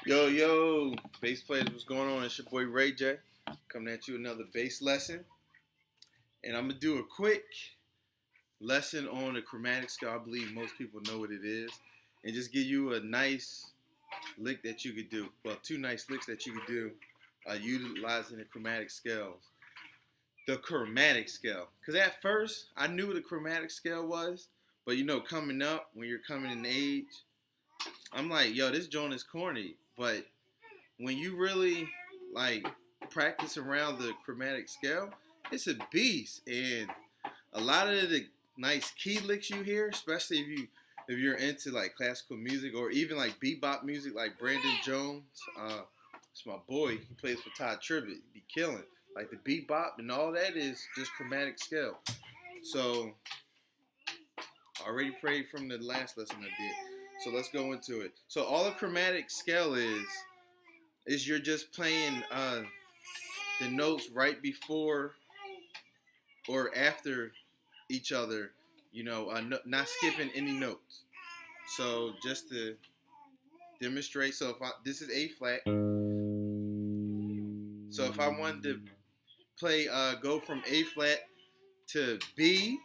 Yo, yo, bass players, what's going on? It's your boy Ray J, coming at you another bass lesson. And I'm going to do a quick lesson on the chromatic scale. I believe most people know what it is. And just give you a nice lick that you could do. Well, two nice licks that you could do utilizing the chromatic scales. The chromatic scale. Because at first, I knew what a chromatic scale was. But coming up, when you're coming in age, I'm like, yo, this joint is corny. But when you really like practice around the chromatic scale, it's a beast. And a lot of the nice key licks you hear, especially if you're into like classical music or even like bebop music, like Brandon Jones. It's my boy. He plays for Todd Tribbett. He be killing. Like the bebop and all that is just chromatic scale. So I already prayed from the last lesson I did. So let's go into it. So all a chromatic scale is you're just playing the notes right before or after each other, not skipping any notes. So just to demonstrate, so this is A flat. So if I wanted to play, go from A flat to B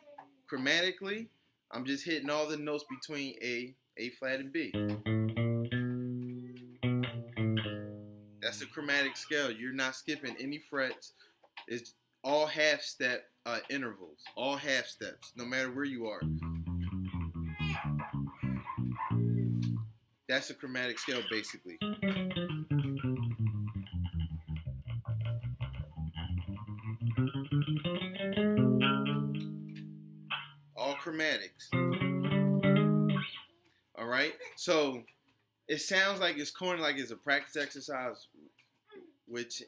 chromatically, I'm just hitting all the notes between A flat, and B. That's a chromatic scale. You're not skipping any frets. It's all half step intervals, all half steps, no matter where you are. That's a chromatic scale, basically. All chromatics. All right. So it sounds like it's corny, like it's a practice exercise, which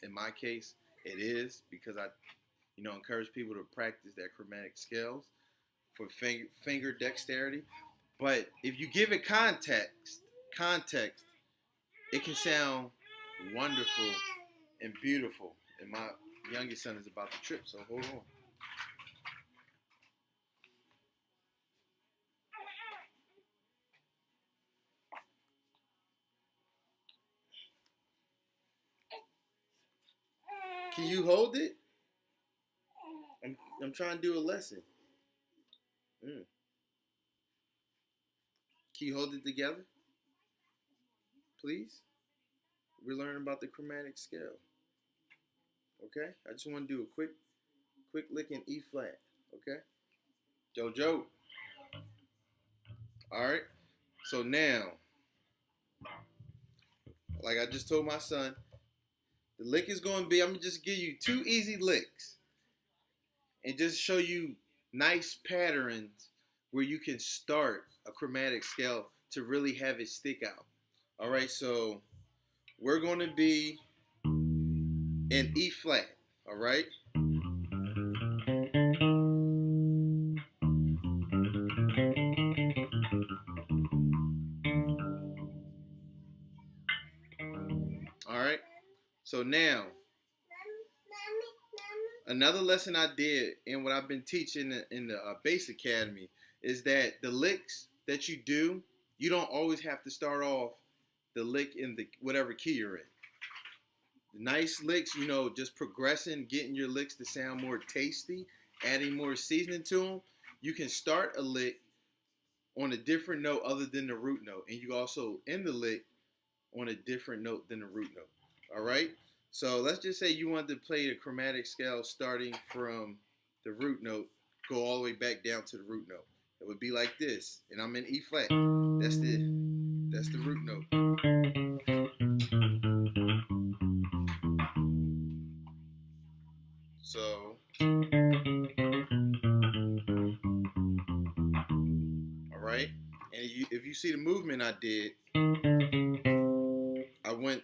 in my case it is, because I encourage people to practice their chromatic scales for finger dexterity. But if you give it context, it can sound wonderful and beautiful. And my youngest son is about to trip, so hold on. Can you hold it? I'm trying to do a lesson. Mm. Can you hold it together, please? We're learning about the chromatic scale. Okay? I just want to do a quick lick in E flat. Okay? Jojo. Alright? So now, like I just told my son, the lick is going to be, I'm going to just give you two easy licks and just show you nice patterns where you can start a chromatic scale to really have it stick out. All right, so we're going to be in E flat. All right. All right. So now, another lesson I did and what I've been teaching in the Bass Academy is that the licks that you do, you don't always have to start off the lick in the whatever key you're in. The nice licks, just progressing, getting your licks to sound more tasty, adding more seasoning to them. You can start a lick on a different note other than the root note, and you also end the lick on a different note than the root note. All right. So let's just say you wanted to play the chromatic scale starting from the root note, go all the way back down to the root note. It would be like this, and I'm in E flat. That's the root note. So, all right, and if you see the movement I did, I went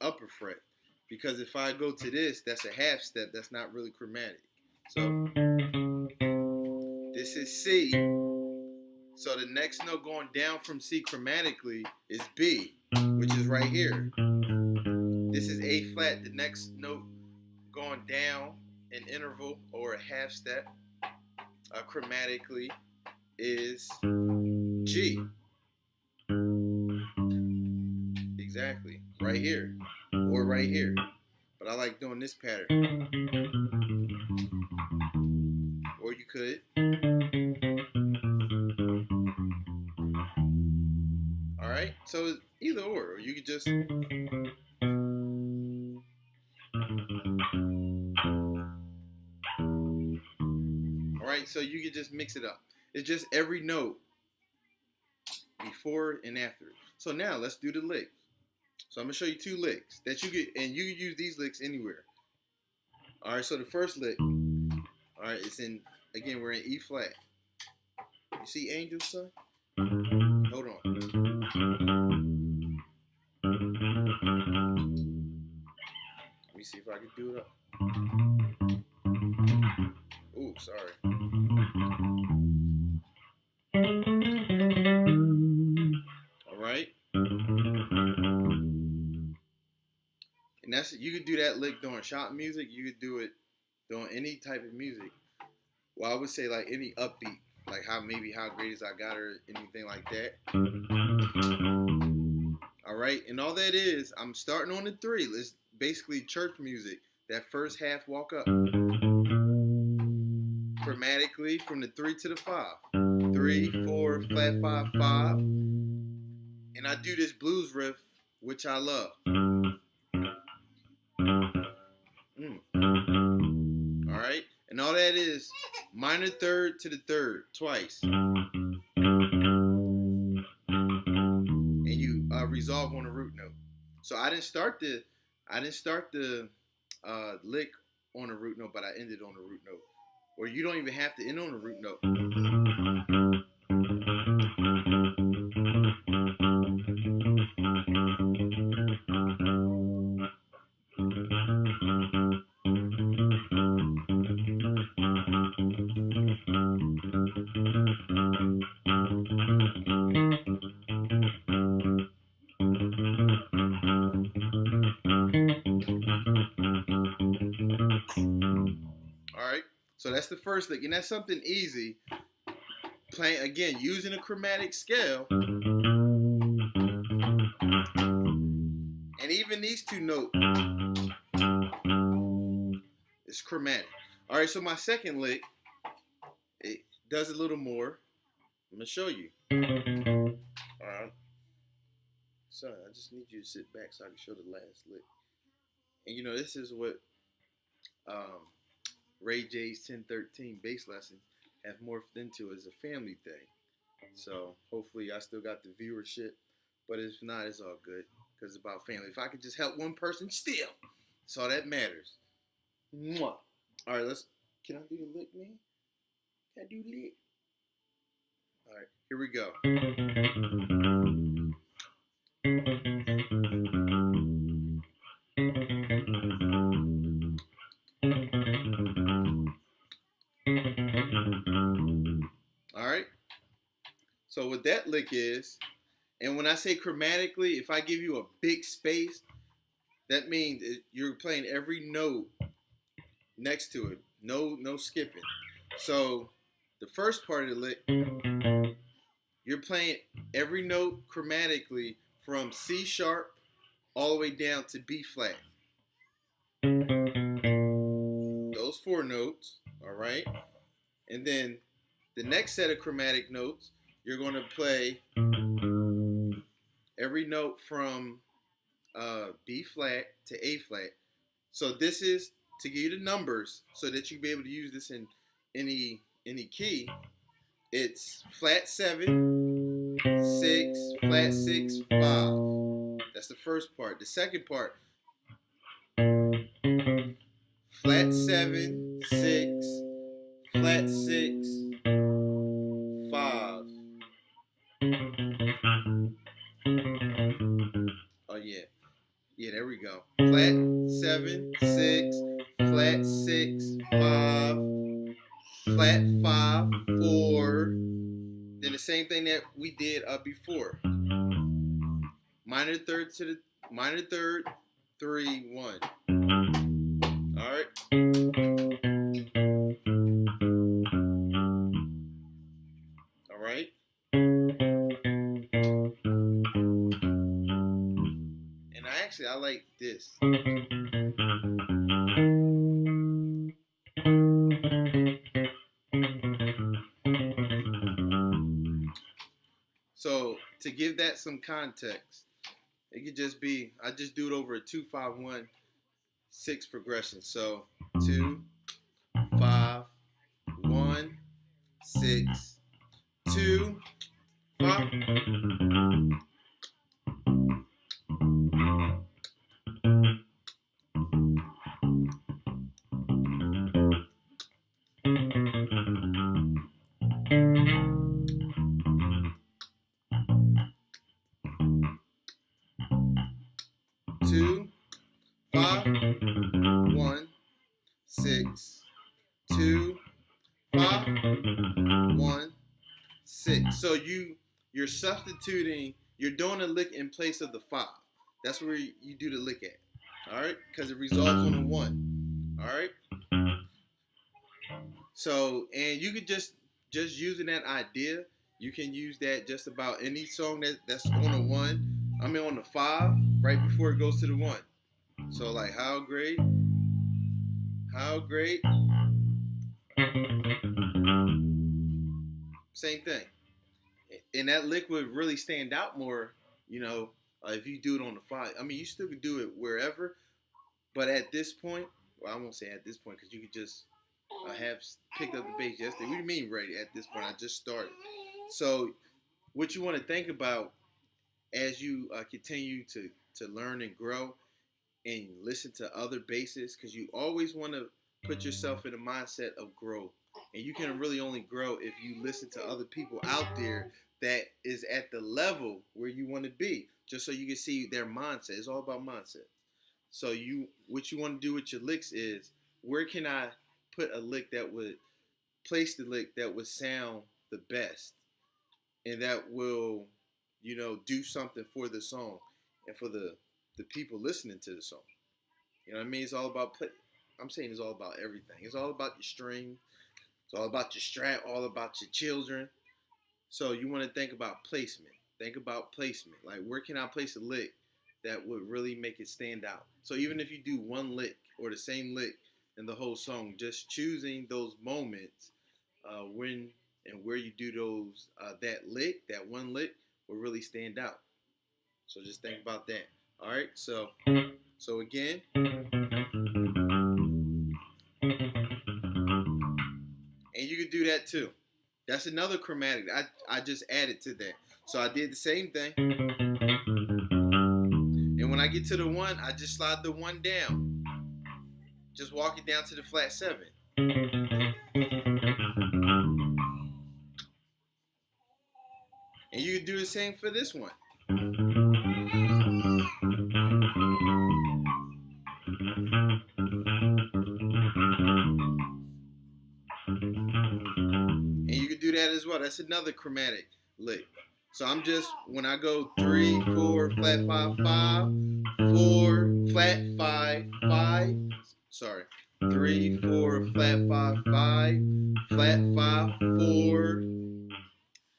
upper fret, because if I go to this, that's a half step. That's not really chromatic. So this is C. So the next note going down from C chromatically is B, which is right here. This is A flat. The next note going down an interval or a half step chromatically is G. exactly. Right here. Or right here. But I like doing this pattern. Or you could. Alright? So either or you could just alright, so you could just mix it up. It's just every note before and after. So now let's do the licks. So I'm gonna show you 2 licks that you get, and you can use these licks anywhere. All right. So the first lick, all right, it's in again. We're in E flat. You see Angel, son? Hold on. Let me see if I can do it up. Ooh, sorry. All right. And that's, you could do that lick during shop music. You could do it doing any type of music. Well, I would say like any upbeat, like how Great As I Got Her, anything like that. All right, and all that is, I'm starting on the 3. It's basically church music. That first half walk up, chromatically from the 3 to the 5. 3, 4, flat 5, 5, and I do this blues riff, which I love. All right, and all that is minor 3rd to the 3rd twice, and you resolve on a root note. So I didn't start the lick on a root note, but I ended on a root note. Or you don't even have to end on a root note. Alright, so that's the first lick, and that's something easy. Playing again, using a chromatic scale. And even these 2 notes is chromatic. Alright, so my second lick, it does a little more. I'm gonna show you. Alright. Son, I just need you to sit back so I can show the last lick. And you know, this is what Ray J's 1013 bass lessons have morphed into as a family thing. So hopefully I still got the viewership, but if not, it's all good because it's about family. If I could just help one person, still, that's all that matters. Mwah. All right, can I do the lick, man? Can I do the lick? All right, here we go. All right. So what that lick is, and when I say chromatically, if I give you a big space, that means you're playing every note next to it. No skipping. So the first part of the lick, you're playing every note chromatically from C sharp all the way down to B flat. Those 4 notes, all right? And then the next set of chromatic notes, you're going to play every note from B flat to A flat. So this is to give you the numbers so that you be able to use this in any key. It's flat 7, 6, flat 6, 5. That's the first part. The second part, flat 7, 6, flat 6, 5. Oh yeah. Yeah, there we go. Flat 7, 6, flat 6, 5, flat 5, 4. Then the same thing that we did before. Minor 3rd to the minor 3rd, 3, 1. All right. All right. I like this. So to give that some context, it could just be I just do it over a 2-5-1-6 progression. So 2-5-1-6-2-5. 2-5-1-6-2-5-1-6. So you're substituting. You're doing a lick in place of the 5. That's where you do the lick at. All right, because it resolves on a 1. All right. So and you could just using that idea, you can use that just about any song that's on a 1. I mean on the 5 right before it goes to the 1. So like how great. Same thing. And that lick would really stand out more, if you do it on the 5. I mean, you still could do it wherever, but at this point, well, I won't say at this point because you could just have picked up the bass yesterday. What do you mean ready at this point? I just started. So what you want to think about as you continue to learn and grow and listen to other basses, because you always want to put yourself in a mindset of growth. And you can really only grow if you listen to other people out there that is at the level where you want to be, just so you can see their mindset. It's all about mindset. So what you want to do with your licks is, where can I put a lick that would place the lick that would sound the best and that will, do something for the song and for the people listening to the song. You know what I mean? It's all about I'm saying it's all about everything. It's all about your string. It's all about your strat, all about your children. So you want to think about placement. Think about placement. Like, where can I place a lick that would really make it stand out? So even if you do one lick or the same lick in the whole song, just choosing those moments when and where you do those that one lick will really stand out. So just think about that. All right. So again. And you can do that too. That's another chromatic. I just added to that. So I did the same thing. And when I get to the 1, I just slide the 1 down. Just walk it down to the flat 7. And you can do the same for this one. And you can do that as well. That's another chromatic lick. So I'm just, when I go 3, 4, flat 5, 5, 4, flat 5, 5. Sorry. 3, 4, flat 5, 5, flat 5, 4.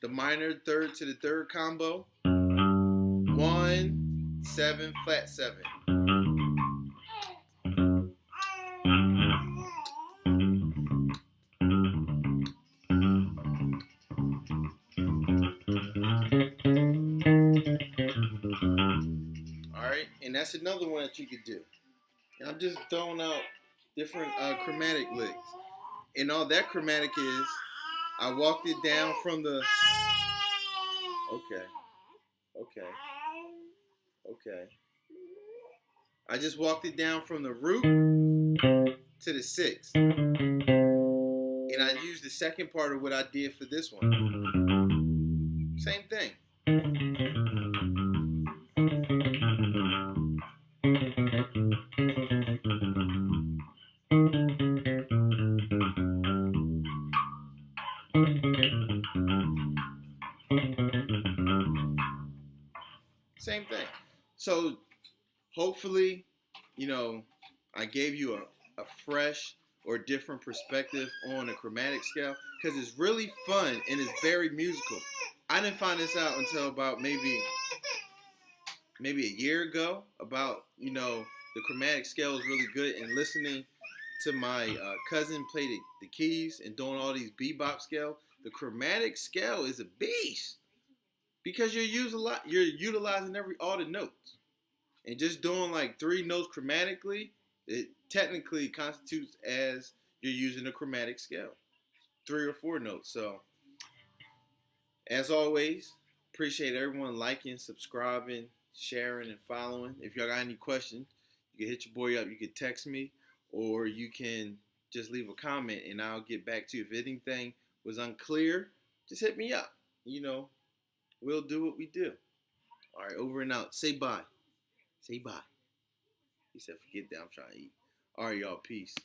The minor third to the third combo. 1, 7, flat 7. Alright, and that's another one that you could do. And I'm just throwing out different chromatic licks. And all that chromatic is, I walked it down from the... Okay. I just walked it down from the root to the 6th. And I used the second part of what I did for this one. Same thing. Same thing. So hopefully, I gave you a fresh or different perspective on a chromatic scale, because it's really fun and it's very musical. I didn't find this out until about maybe maybe a year ago about, the chromatic scale is really good, and listening to my cousin play the keys and doing all these bebop scale. The chromatic scale is a beast because you're utilizing all the notes, and just doing like three notes chromatically, it technically constitutes as you're using a chromatic scale, three or four notes. So as always, appreciate everyone liking, subscribing, sharing, and following. If y'all got any questions, you can hit your boy up. You can text me, or you can just leave a comment, and I'll get back to you. If anything was unclear, just hit me up. We'll do what we do. All right, over and out. Say bye. Say bye. He said, forget that. I'm trying to eat. All right, y'all. Peace.